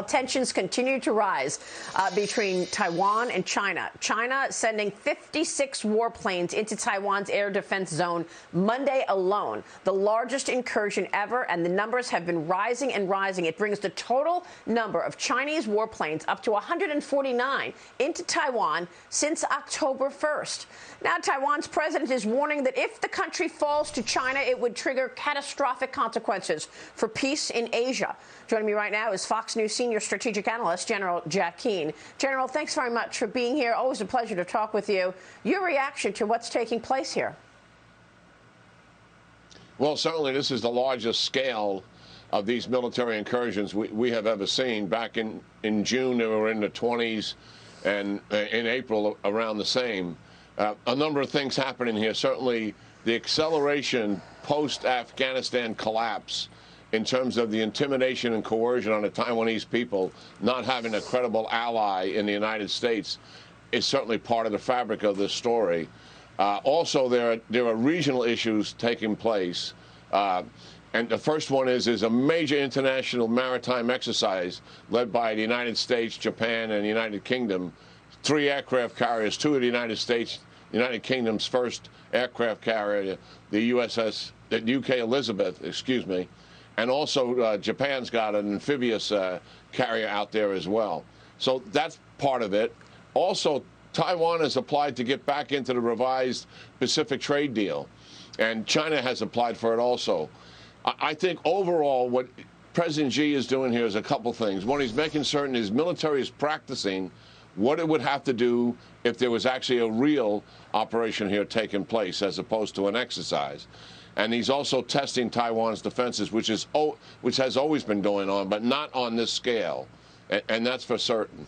Tensions continue to rise between Taiwan and China. China sending 56 warplanes into Taiwan's air defense zone Monday alone, the largest incursion ever, and the numbers have been rising and rising. It brings the total number of Chinese warplanes up to 149 into Taiwan since October 1st. Now, Taiwan's president is warning that if the country falls to China, it would trigger catastrophic consequences for peace in Asia. Joining me right now is Fox News senior strategic analyst, General Jack Keane. General, thanks very much for being here. Always a pleasure to talk with you. Your reaction to what's taking place here? Well, certainly this is the largest scale of these military incursions we have ever seen. Back in June, they were in the 20s, and in April, around the same. A number of things happening here. Certainly the acceleration post-Afghanistan collapse in terms of the intimidation and coercion on the Taiwanese people, not having a credible ally in the United States, is certainly part of the fabric of this story. Also, there are regional issues taking place. And the first one is a major international maritime exercise led by the United States, Japan, and the United Kingdom. 3 aircraft carriers, 2 of the United Kingdom's first aircraft carrier, the UK Elizabeth, excuse me. And also Japan's got an amphibious carrier out there as well. So that's part of it. Also, Taiwan has applied to get back into the revised Pacific trade deal, and China has applied for it also. I think overall what President Xi is doing here is a couple things. One, he's making certain his military is practicing what it would have to do if there was actually a real operation here taking place as opposed to an exercise. And he's also testing Taiwan's defenses, which has always been going on, but not on this scale, and that's for certain.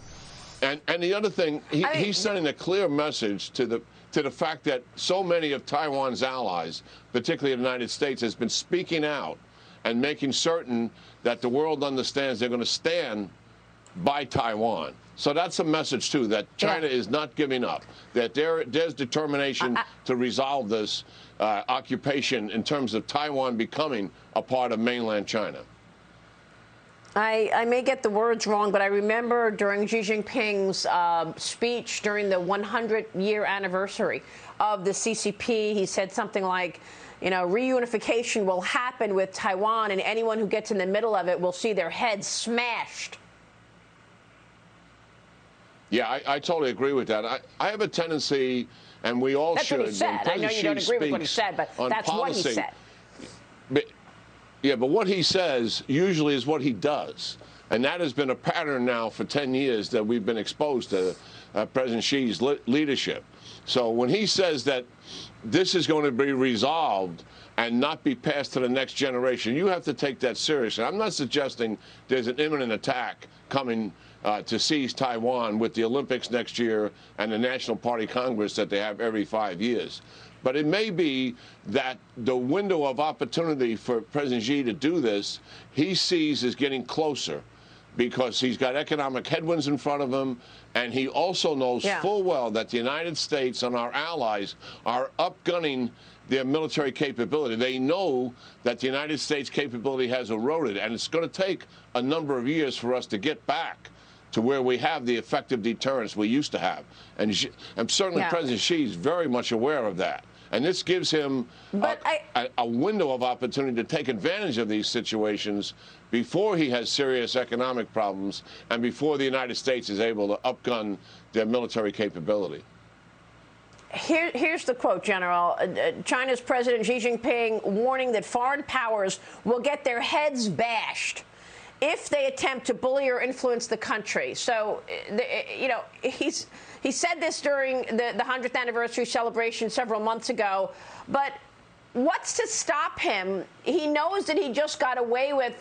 And the other thing, he's sending a clear message to the fact that so many of Taiwan's allies, particularly the United States, has been speaking out and making certain that the world understands they're going to stand by Taiwan. So that's a message, too, that China is not giving up, that there's determination to resolve this occupation in terms of Taiwan becoming a part of mainland China. I may get the words wrong, but I remember during Xi Jinping's speech during the 100-year anniversary of the CCP, he said something like, you know, reunification will happen with Taiwan, and anyone who gets in the middle of it will see their heads smashed. Yeah, I totally agree with that. I have a tendency, and we all should. That's what he said. I know you don't agree with what he said, but that's what he said. But what he says usually is what he does. And that has been a pattern now for 10 years that we've been exposed to President Xi's leadership. So when he says that this is going to be resolved and not be passed to the next generation, you have to take that seriously. I'm not suggesting there's an imminent attack coming to seize Taiwan with the Olympics next year and the National Party Congress that they have every 5 years. But it may be that the window of opportunity for President Xi to do this, he sees is getting closer because he's got economic headwinds in front of him, and he also knows full well that the United States and our allies are upgunning their military capability. They know that the United States capability has eroded, and it's going to take a number of years for us to get back to where we have the effective deterrence we used to have. And certainly President Xi is very much aware of that. And this gives him a window of opportunity to take advantage of these situations before he has serious economic problems and before the United States is able to upgun their military capability. Here's the quote, General. China's President Xi Jinping warning that foreign powers will get their heads bashed if they attempt to bully or influence the country. So, you know, he said this during the 100th anniversary celebration several months ago. But what's to stop him? He knows that he just got away with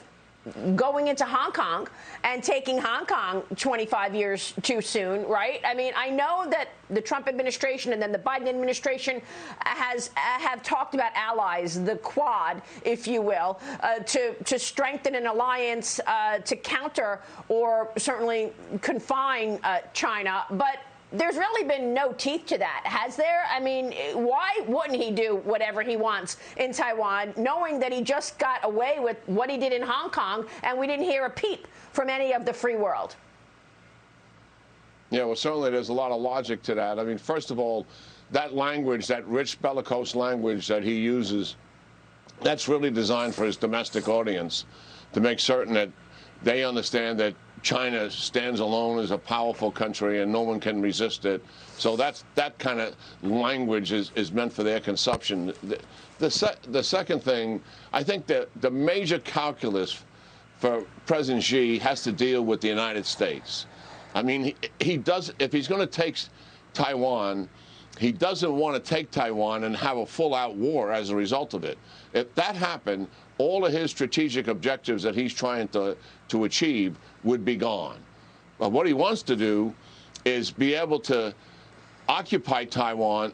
going into Hong Kong and taking Hong Kong 25 years too soon, right? I mean, I know that the Trump administration and then the Biden administration have talked about allies, the Quad, if you will, to strengthen an alliance to counter or certainly confine China. But there's really been no teeth to that, has there? I mean, why wouldn't he do whatever he wants in Taiwan, knowing that he just got away with what he did in Hong Kong and we didn't hear a peep from any of the free world. Yeah, well, certainly there's a lot of logic to that. I mean, first of all, that language, that rich bellicose language that he uses, that's really designed for his domestic audience to make certain that they understand that China stands alone as a powerful country and no one can resist it. So that kind of language is meant for their consumption. The second thing, I think that the major calculus for President Xi has to deal with the United States. I mean, he does, if he's going to take Taiwan, he doesn't want to take Taiwan and have a full-out war as a result of it. If that happened, all of his strategic objectives that he's trying to achieve would be gone. But what he wants to do is be able to occupy Taiwan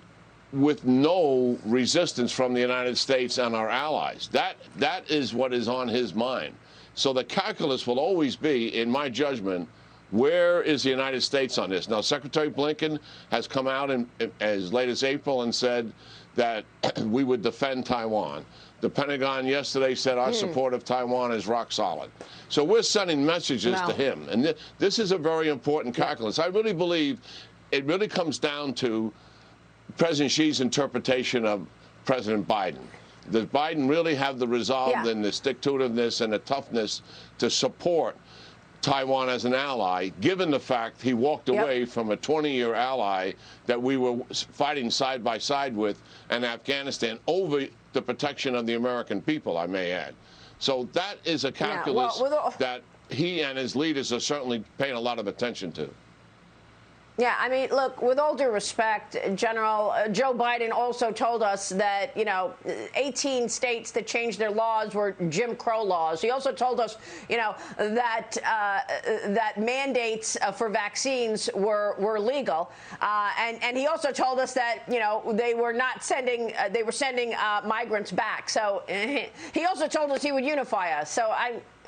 with no resistance from the United States and our allies. That is what is on his mind. So the calculus will always be, in my judgment, where is the United States on this? Now, Secretary Blinken has come out as late as April and said that we would defend Taiwan. The Pentagon yesterday said our support of Taiwan is rock solid. So we're sending messages to him. And this is a very important calculus. I really believe it really comes down to President Xi's interpretation of President Biden. Does Biden really have the resolve and the stick-to-itiveness and the toughness to support Taiwan as an ally, given the fact he walked away from a 20-year ally that we were fighting side by side with in Afghanistan over the protection of the American people, I may add. So that is a calculus that he and his leaders are certainly paying a lot of attention to. Yeah, I mean, look, with all due respect, General, Joe Biden also told us that, 18 states that changed their laws were Jim Crow laws. He also told us, that mandates for vaccines were legal. And he also told us that, they were not sending, they were sending migrants back. So he also told us he would unify us. So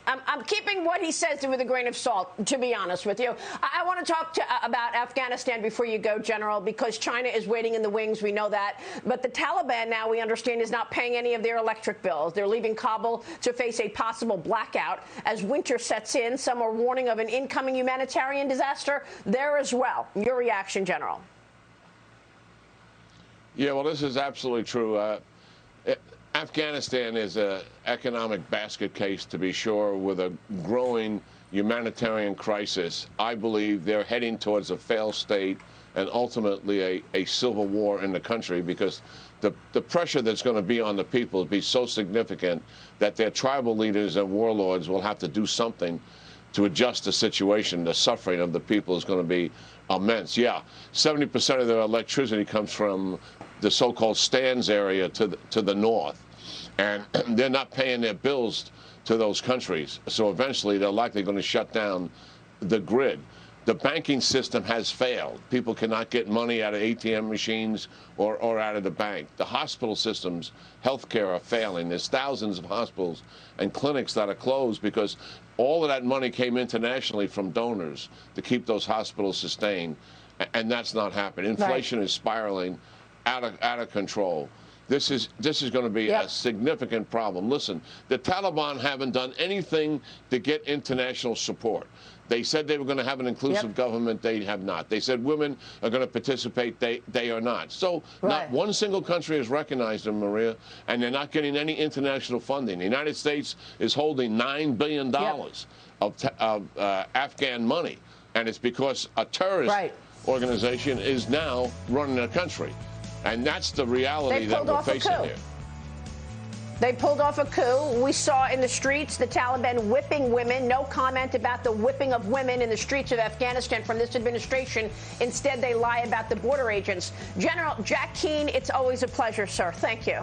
I'm keeping what he says with a grain of salt, to be honest with you. I want to talk about Afghanistan before you go, General, because China is waiting in the wings. We know that. But the Taliban now, we understand, is not paying any of their electric bills. They're leaving Kabul to face a possible blackout as winter sets in. Some are warning of an incoming humanitarian disaster there as well. Your reaction, General? Yeah, well, this is absolutely true. Afghanistan is an economic basket case, to be sure, with a growing humanitarian crisis. I believe they're heading towards a failed state and ultimately a civil war in the country, because the pressure that's going to be on the people will be so significant that their tribal leaders and warlords will have to do something to adjust the situation. The suffering of the people is going to be immense. Yeah, 70% of their electricity comes from the so-called Stans area to the north. And they're not paying their bills to those countries. So eventually they're likely going to shut down the grid. The banking system has failed. People cannot get money out of ATM machines or out of the bank. The hospital systems, healthcare, are failing. There's thousands of hospitals and clinics that are closed because all of that money came internationally from donors to keep those hospitals sustained. And that's not happening. Inflation is spiraling out of control. This is going to be a significant problem. Listen, the Taliban haven't done anything to get international support. They said they were going to have an inclusive government. They have not. They said women are going to participate. They are not. So not one single country has recognized them, Maria, and they're not getting any international funding. The United States is holding $9 billion of Afghan money, and it's because a terrorist organization is now running the country. And that's the reality that we're facing here. They pulled off a coup. We saw in the streets the Taliban whipping women. No comment about the whipping of women in the streets of Afghanistan from this administration. Instead, they lie about the border agents. General Jack Keane, it's always a pleasure, sir. Thank you.